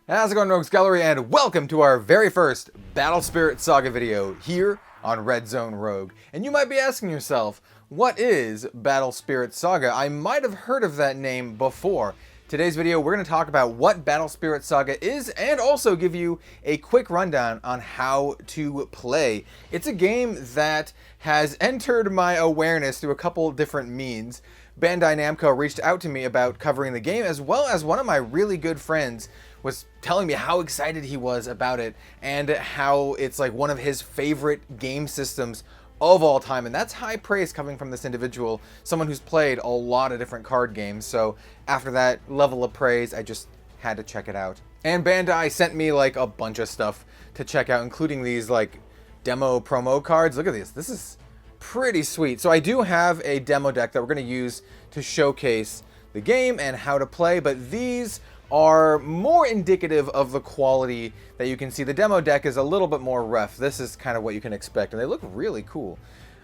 How's it going, Rogues Gallery, and welcome to our very first Battle Spirit Saga video here on Red Zone Rogue. And you might be asking yourself, what is Battle Spirit Saga? I might have heard of that name before. Today's video, we're going to talk about what Battle Spirit Saga is and also give you a quick rundown on how to play. It's a game that has entered my awareness through a couple different means. Bandai Namco reached out to me about covering the game, as well as one of my really good friends was telling me how excited he was about it and how it's like one of his favorite game systems of all time. And that's high praise coming from this individual, someone who's played a lot of different card games. So after that level of praise, I just had to check it out. And Bandai sent me like a bunch of stuff to check out, including these like demo promo cards. Look at this. This is pretty sweet. So I do have a demo deck that we're going to use to showcase the game and how to play, but these are more indicative of the quality that you can see. The demo deck is a little bit more rough. This is kind of what you can expect, and they look really cool.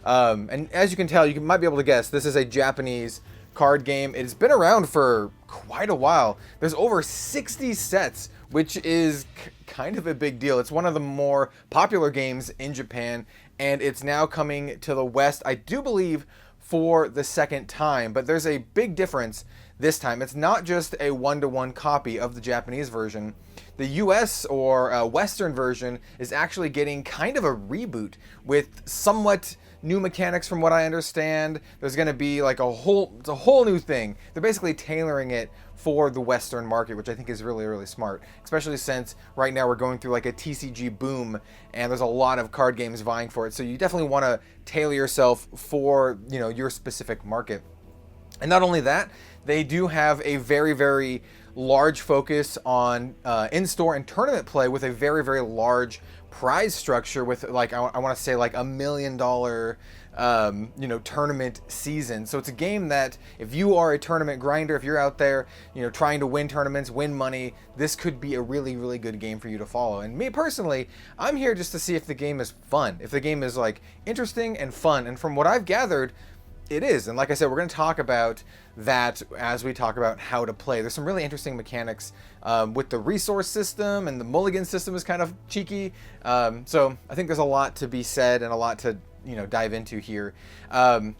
And as you can tell, you might be able to guess, this is a Japanese card game. It's been around for quite a while. There's over 60 sets, which is kind of a big deal. It's one of the more popular games in Japan, and it's now coming to the West, I do believe, for the second time. But there's a big difference this time. It's not just a one-to-one copy of the Japanese version. The US or Western version is actually getting kind of a reboot with somewhat new mechanics from what I understand. There's going to be like it's a whole new thing. They're basically tailoring it for the Western market, which I think is really, really smart, especially since right now we're going through like a TCG boom and there's a lot of card games vying for it. So you definitely want to tailor yourself for, your specific market. And not only that, they do have a very, very large focus on in-store and tournament play with a very, very large prize structure with like, I want to say like $1 million, tournament season. So it's a game that if you are a tournament grinder, if you're out there, trying to win tournaments, win money, this could be a really, really good game for you to follow. And me personally, I'm here just to see if the game is fun, if the game is like interesting and fun. And from what I've gathered, it is. And like I said, we're going to talk about that as we talk about how to play. There's some really interesting mechanics with the resource system, and the mulligan system is kind of cheeky. So I think there's a lot to be said and a lot to dive into here. And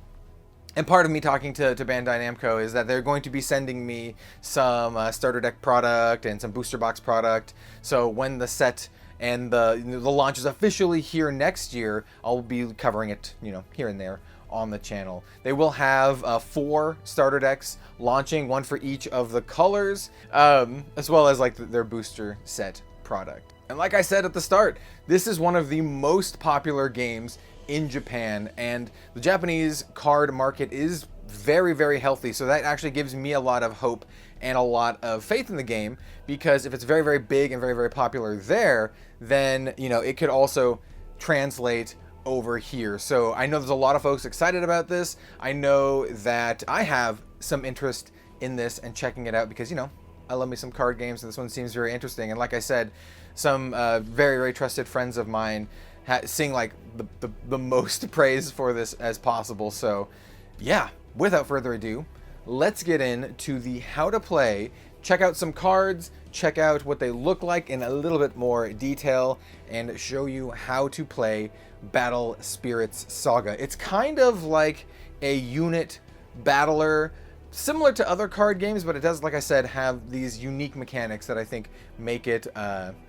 part of me talking to Bandai Namco is that they're going to be sending me some starter deck product and some booster box product. So when the set and the launch is officially here next year, I'll be covering it, here and there on the channel. They will have 4 starter decks launching, one for each of the colors, as well as like their booster set product. And like I said at the start, this is one of the most popular games in Japan, and the Japanese card market is very, very healthy. So that actually gives me a lot of hope and a lot of faith in the game, because if it's very, very big and very, very popular there, then it could also translate over here. So I know there's a lot of folks excited about this. I know that I have some interest in this and checking it out because, I love me some card games, and this one seems very interesting. And like I said, some very, very trusted friends of mine sing like the most praise for this as possible. So yeah, without further ado, let's get into the how to play. Check out some cards, check out what they look like in a little bit more detail, and show you how to play Battle Spirits Saga. It's kind of like a unit battler, similar to other card games, but it does, like I said, have these unique mechanics that I think make it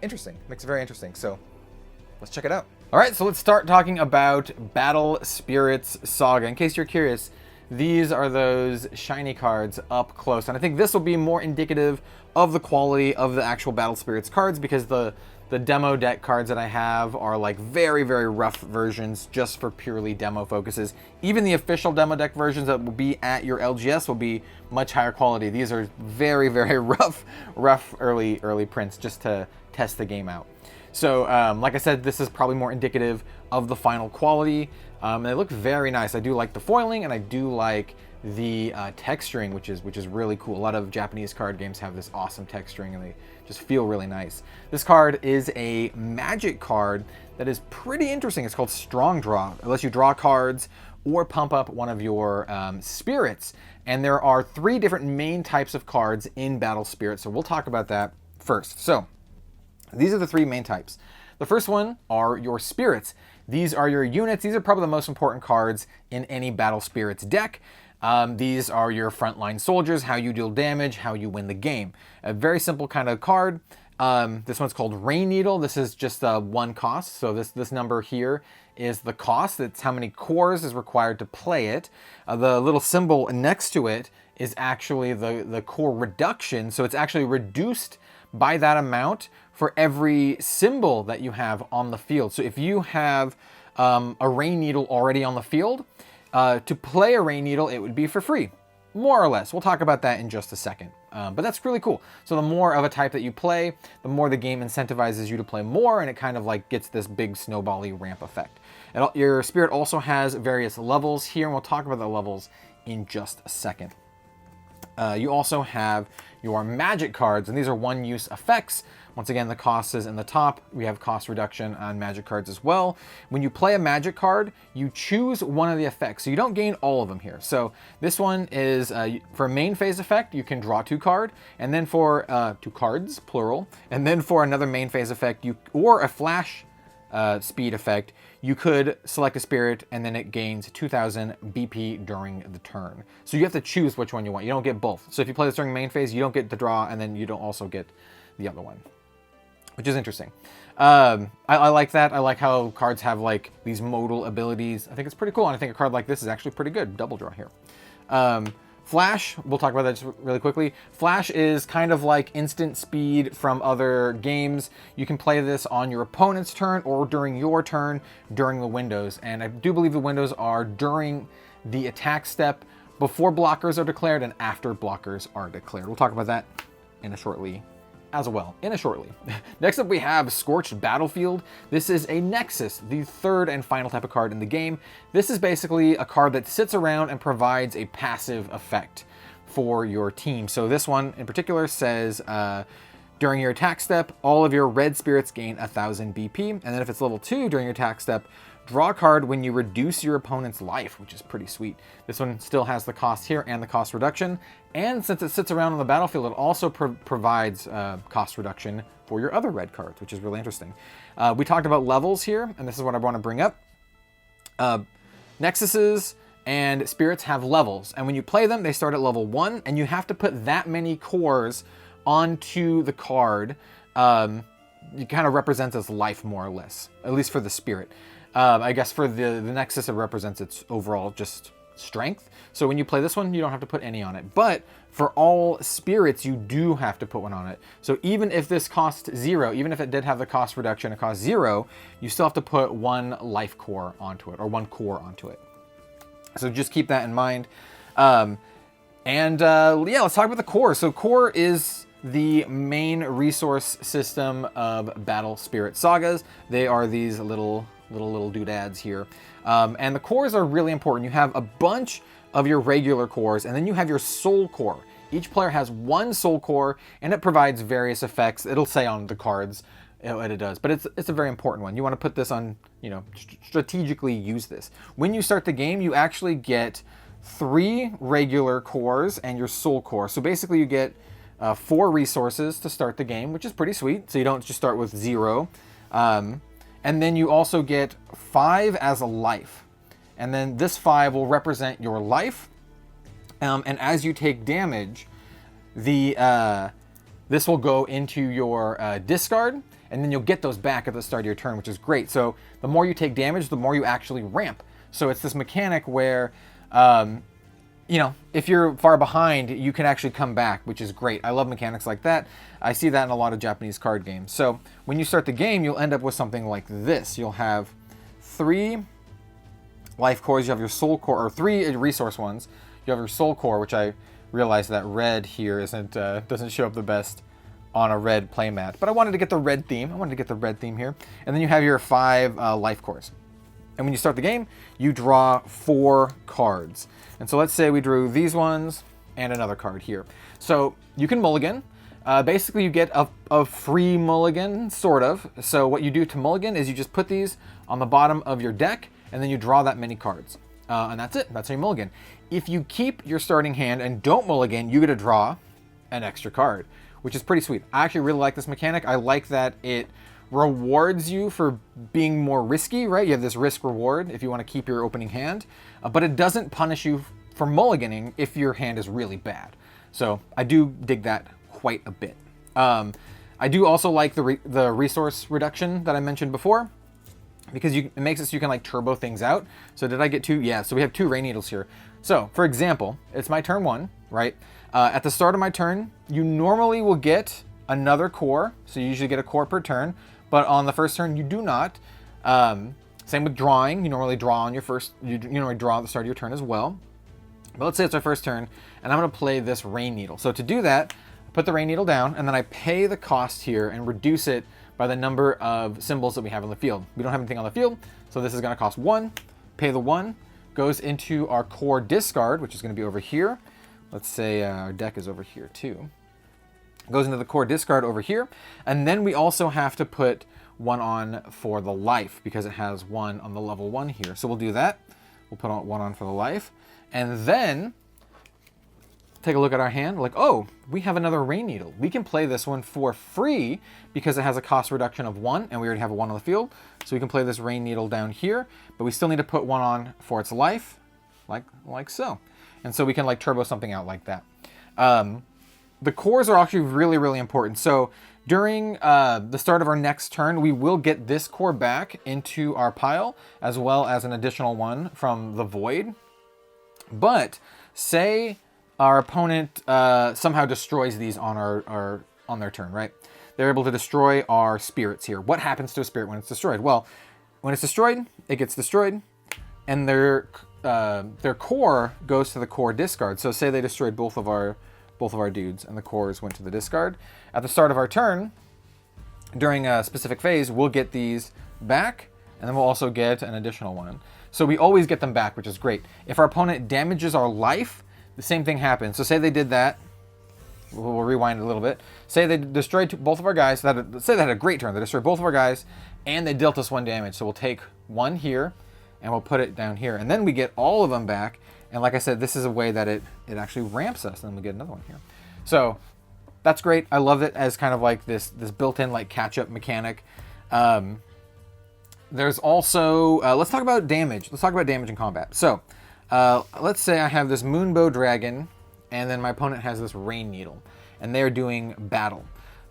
interesting. Makes it very interesting. So let's check it out. All right, so let's start talking about Battle Spirits Saga. In case you're curious, these are those shiny cards up close, and I think this will be more indicative of the quality of the actual Battle Spirits cards, because the demo deck cards that I have are like very, very rough versions just for purely demo focuses. Even the official demo deck versions that will be at your LGS will be much higher quality. These are very, very rough early prints just to test the game out. So like I said, this is probably more indicative of the final quality. They look very nice. I do like the foiling, and I do like the texturing, which is really cool. A lot of Japanese card games have this awesome texturing, and they just feel really nice. This card is a magic card that is pretty interesting. It's called Strong Draw. It lets you draw cards or pump up one of your spirits. And there are 3 different main types of cards in Battle Spirit, so we'll talk about that first. So These are the three main types. The first one are your spirits. These are your units. These are probably the most important cards in any Battle Spirits deck. These are your frontline soldiers, how you deal damage, how you win the game. A very simple kind of card. This one's called Rain Needle. This is just one cost. So this number here is the cost. It's how many cores is required to play it. The little symbol next to it is actually the core reduction. So it's actually reduced by that amount for every symbol that you have on the field. So if you have a Rain Needle already on the field, to play a Rain Needle, it would be for free, more or less. We'll talk about that in just a second. But that's really cool. So the more of a type that you play, the more the game incentivizes you to play more, and it kind of like gets this big snowbally ramp effect. And your spirit also has various levels here, and we'll talk about the levels in just a second. You also have your magic cards, and these are one-use effects. Once again, the cost is in the top. We have cost reduction on magic cards as well. When you play a magic card, you choose one of the effects. So you don't gain all of them here. So this one is for a main phase effect, you can draw 2 cards, and then for 2 cards, plural, and then for another main phase effect, or a flash speed effect, you could select a spirit and then it gains 2000 BP during the turn. So you have to choose which one you want. You don't get both. So if you play this during main phase, you don't get the draw, and then you don't also get the other one, which is interesting. I like that. I like how cards have like these modal abilities. I think it's pretty cool, and I think a card like this is actually pretty good. Double draw here. Flash, we'll talk about that just really quickly. Flash is kind of like instant speed from other games. You can play this on your opponent's turn or during your turn during the windows. And I do believe the windows are during the attack step, before blockers are declared, and after blockers are declared. We'll talk about that in a shortly. Next up we have Scorched Battlefield. This is a Nexus, the third and final type of card in the game. This is basically a card that sits around and provides a passive effect for your team. So this one in particular says, during your attack step, all of your red spirits gain 1000 BP. And then if it's level 2 during your attack step, draw a card when you reduce your opponent's life, which is pretty sweet. This one still has the cost here and the cost reduction. And since it sits around on the battlefield, it also provides cost reduction for your other red cards, which is really interesting. We talked about levels here, and this is what I want to bring up. Nexuses and spirits have levels, and when you play them, they start at level 1, and you have to put that many cores onto the card. It kind of represents as life, more or less, at least for the spirit. I guess for the Nexus, it represents its overall just strength. So when you play this one, you don't have to put any on it. But for all spirits, you do have to put one on it. So even if this costs 0, even if it did have the cost reduction, it costs 0, you still have to put 1 life core onto it, or 1 core onto it. So just keep that in mind. Yeah, let's talk about the core. So core is the main resource system of Battle Spirit Sagas. They are these little doodads here. And the cores are really important. You have a bunch of your regular cores, and then you have your soul core. Each player has 1 soul core, and it provides various effects. It'll say on the cards what it does, but it's a very important one. You want to put this on, strategically use this. When you start the game, you actually get 3 regular cores and your soul core. So basically you get 4 resources to start the game, which is pretty sweet. So you don't just start with 0. And then you also get 5 as a life. And then this 5 will represent your life. And as you take damage, this will go into your discard, and then you'll get those back at the start of your turn, which is great. So the more you take damage, the more you actually ramp. So it's this mechanic where, if you're far behind, you can actually come back, which is great. I love mechanics like that. I see that in a lot of Japanese card games. So when you start the game, you'll end up with something like this. You'll have 3 life cores, you have your soul core, or 3 resource ones. You have your soul core, which I realize that red here doesn't show up the best on a red playmat. But I wanted to get the red theme. Here. And then you have your 5 life cores. And when you start the game, you draw 4 cards. And so let's say we drew these ones and another card here. So you can mulligan. Basically, you get a free mulligan, sort of. So what you do to mulligan is you just put these on the bottom of your deck, and then you draw that many cards. And that's it. That's how you mulligan. If you keep your starting hand and don't mulligan, you get to draw an extra card, which is pretty sweet. I actually really like this mechanic. I like that it rewards you for being more risky, right? You have this risk reward if you want to keep your opening hand, but it doesn't punish you for mulliganing if your hand is really bad. So I do dig that quite a bit. I do also like the resource reduction that I mentioned before, because it makes it so you can like turbo things out. So did I get 2? Yeah, so we have 2 rain needles here. So for example, it's my turn 1, right? At the start of my turn, you normally will get another core. So you usually get a core per turn, but on the first turn you do not. Same with drawing. You normally draw on your first, you normally draw at the start of your turn as well. But let's say it's our first turn, and I'm gonna play this rain needle. So to do that, I put the rain needle down, and then I pay the cost here and reduce it by the number of symbols that we have on the field. We don't have anything on the field, so this is gonna cost 1. Pay the 1, goes into our core discard, which is gonna be over here. Let's say our deck is over here too. Goes into the core discard over here, and then we also have to put 1 on for the life, because it has 1 on the level 1 here. So we'll do that. We'll put 1 on for the life. And then take a look at our hand. Like, oh, we have another rain needle. We can play this one for free because it has a cost reduction of 1, and we already have a 1 on the field. So we can play this rain needle down here, but we still need to put 1 on for its life, like so. And so we can like turbo something out like that. The cores are actually really, really important. So during the start of our next turn, we will get this core back into our pile, as well as an additional 1 from the void. But say our opponent somehow destroys these on on their turn, right? They're able to destroy our spirits here. What happens to a spirit when it's destroyed? Well, when it's destroyed, it gets destroyed, and their core goes to the core discard. So say they destroyed both of our dudes, and the cores went to the discard. At the start of our turn, during a specific phase, we'll get these back, and then we'll also get an additional 1. So we always get them back, which is great. If our opponent damages our life, the same thing happens. So say they did that. We'll rewind a little bit. Say they destroyed both of our guys. Say they had a great turn. They destroyed both of our guys, and they dealt us 1 damage. So we'll take 1 here, and we'll put it down here. And then we get all of them back. And like I said, this is a way that it actually ramps us. And then we get another 1 here. So that's great. I love it as kind of like this built-in like catch-up mechanic. There's also, let's talk about damage. Let's talk about damage in combat. So let's say I have this Moonbow Dragon, and then my opponent has this Rain Needle, and they're doing battle.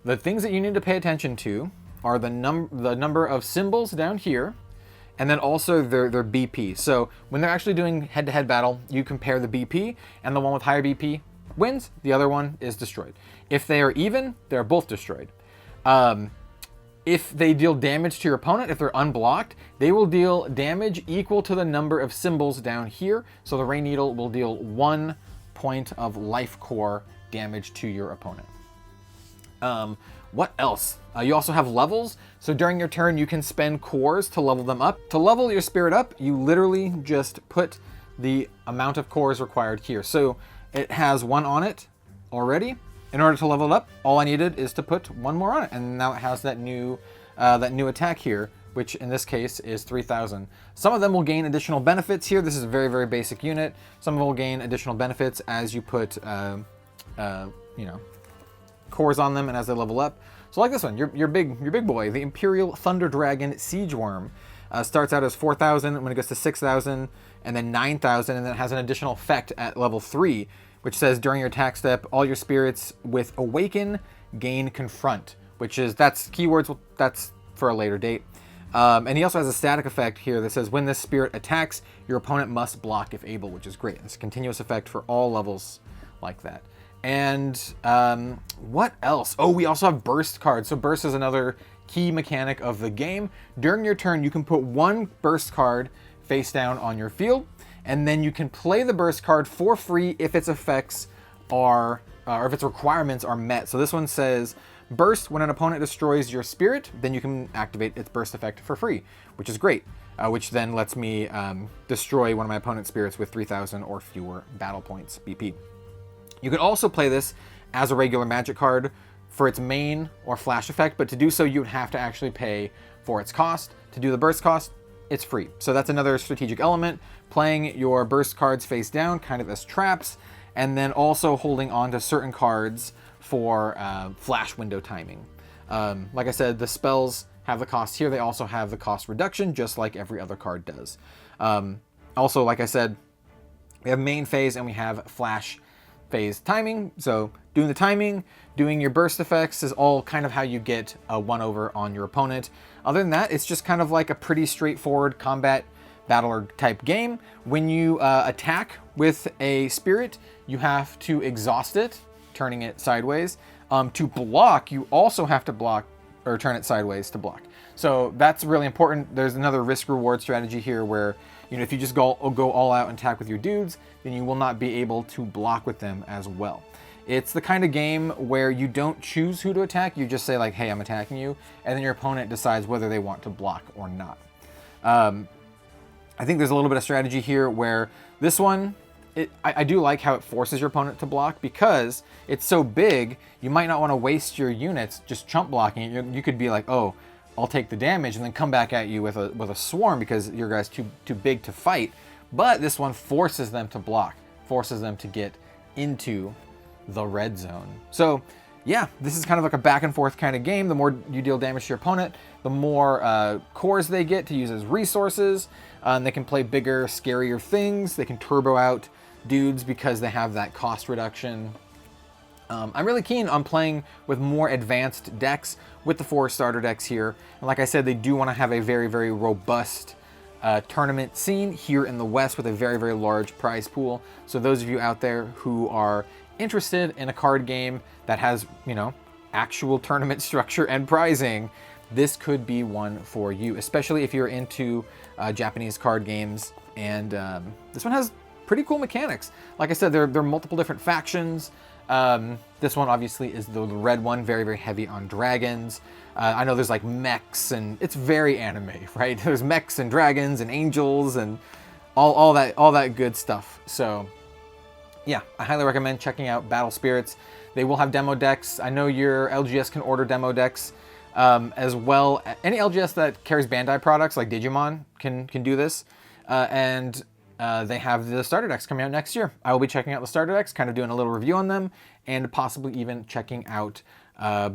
The things that you need to pay attention to are the number of symbols down here, and then also their BP. So when they're actually doing head-to-head battle, you compare the BP, and the one with higher BP wins, the other one is destroyed. If they are even, they're both destroyed. If they deal damage to your opponent, if they're unblocked, they will deal damage equal to the number of symbols down here. So the Rain Needle will deal 1 point of life core damage to your opponent. What else? You also have levels. So during your turn, you can spend cores to level them up. To level your spirit up, you literally just put the amount of cores required here. So it has 1 on it already. In order to level it up, all I needed is to put 1 more on it, and now it has that new attack here, which in this case is 3,000. Some of them will gain additional benefits here. This is a very, very basic unit. Some of them will gain additional benefits as you put, cores on them and as they level up. So like this one, your big boy, the Imperial Thunder Dragon Siege Worm, starts out as 4,000. When it goes to 6,000, and then 9,000, and then it has an additional effect at level 3. Which says during your attack step, all your spirits with Awaken gain Confront, that's keywords, that's for a later date. And he also has a static effect here that says when this spirit attacks, your opponent must block if able, which is great. It's a continuous effect for all levels like that. And what else? Oh, we also have burst cards. So burst is another key mechanic of the game. During your turn, you can put 1 burst card face down on your field, and then you can play the burst card for free if its effects are, or if its requirements are met. So this one says, burst when an opponent destroys your spirit, then you can activate its burst effect for free, which is great, which then lets me destroy one of my opponent's spirits with 3,000 or fewer battle points, BP. You can also play this as a regular magic card for its main or flash effect, but to do so, you would have to actually pay for its cost. To do the burst cost, it's free. So that's another strategic element, playing your burst cards face down, kind of as traps, and then also holding on to certain cards for flash window timing. Like I said, the spells have the cost here. They also have the cost reduction, just like every other card does. Also, like I said, we have main phase and we have flash phase timing. So doing the timing, doing your burst effects is all kind of how you get a 1-over on your opponent. Other than that, it's just kind of like a pretty straightforward combat battler type game. When you attack with a spirit, you have to exhaust it, turning it sideways. To block, you also have to block or turn it sideways to block. So that's really important. There's another risk reward strategy here where, you know, if you just go all out and attack with your dudes, then you will not be able to block with them as well. It's the kind of game where you don't choose who to attack. You just say like, hey, I'm attacking you. And then your opponent decides whether they want to block or not. I think there's a little bit of strategy here where this one, I do like how it forces your opponent to block because it's so big, you might not want to waste your units just chump blocking it. You could be like, oh, I'll take the damage and then come back at you with a swarm because your guy's too big to fight. But this one forces them to block, forces them to get into the red zone. So yeah, this is kind of like a back and forth kind of game. The more you deal damage to your opponent, the more cores they get to use as resources. And they can play bigger, scarier things. They can turbo out dudes because they have that cost reduction. I'm really keen on playing with more advanced decks with the 4 starter decks here. And like I said, they do want to have a very, very robust tournament scene here in the West with a very, very large prize pool. So those of you out there who are interested in a card game that has, you know, actual tournament structure and prizing, this could be one for you, especially if you're into Japanese card games. And this one has pretty cool mechanics. Like I said, there are multiple different factions. This one obviously is the red one, very, very heavy on dragons. I know there's like mechs and it's very anime, right? There's mechs and dragons and angels and all that good stuff. So yeah, I highly recommend checking out Battle Spirits. They will have demo decks. I know your LGS can order demo decks as well. Any LGS that carries Bandai products like Digimon can do this. They have the starter decks coming out next year. I will be checking out the starter decks, kind of doing a little review on them, and possibly even checking out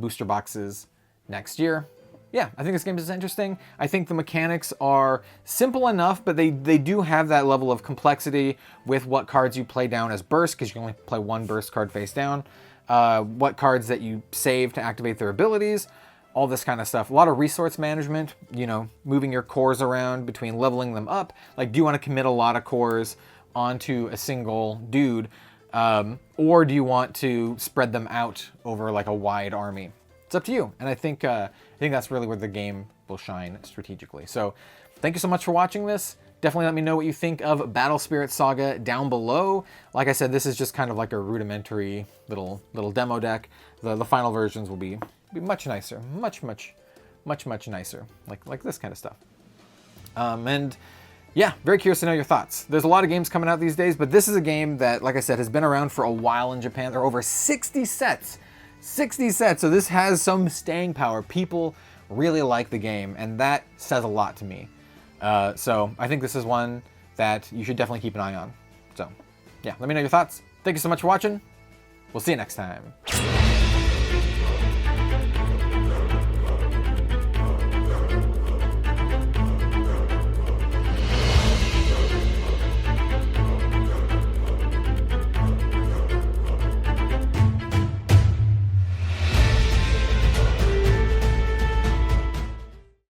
booster boxes next year. Yeah, I think this game is interesting. I think the mechanics are simple enough, but they do have that level of complexity with what cards you play down as burst, because you can only play one burst card face down, what cards that you save to activate their abilities, all this kind of stuff. A lot of resource management, you know, moving your cores around between leveling them up. Like, do you want to commit a lot of cores onto a single dude, or do you want to spread them out over like a wide army? It's up to you. And I think that's really where the game will shine strategically. So thank you so much for watching this. Definitely let me know what you think of Battle Spirit Saga down below. Like I said, this is just kind of like a rudimentary little demo deck. The final versions will be much nicer, much nicer, like this kind of stuff. And yeah, very curious to know your thoughts. There's a lot of games coming out these days, but this is a game that, like I said, has been around for a while in Japan. There are over 60 sets. 60 sets, so this has some staying power. People really like the game, and that says a lot to me. So I think this is one that you should definitely keep an eye on. So yeah, let me know your thoughts. Thank you so much for watching. We'll see you next time.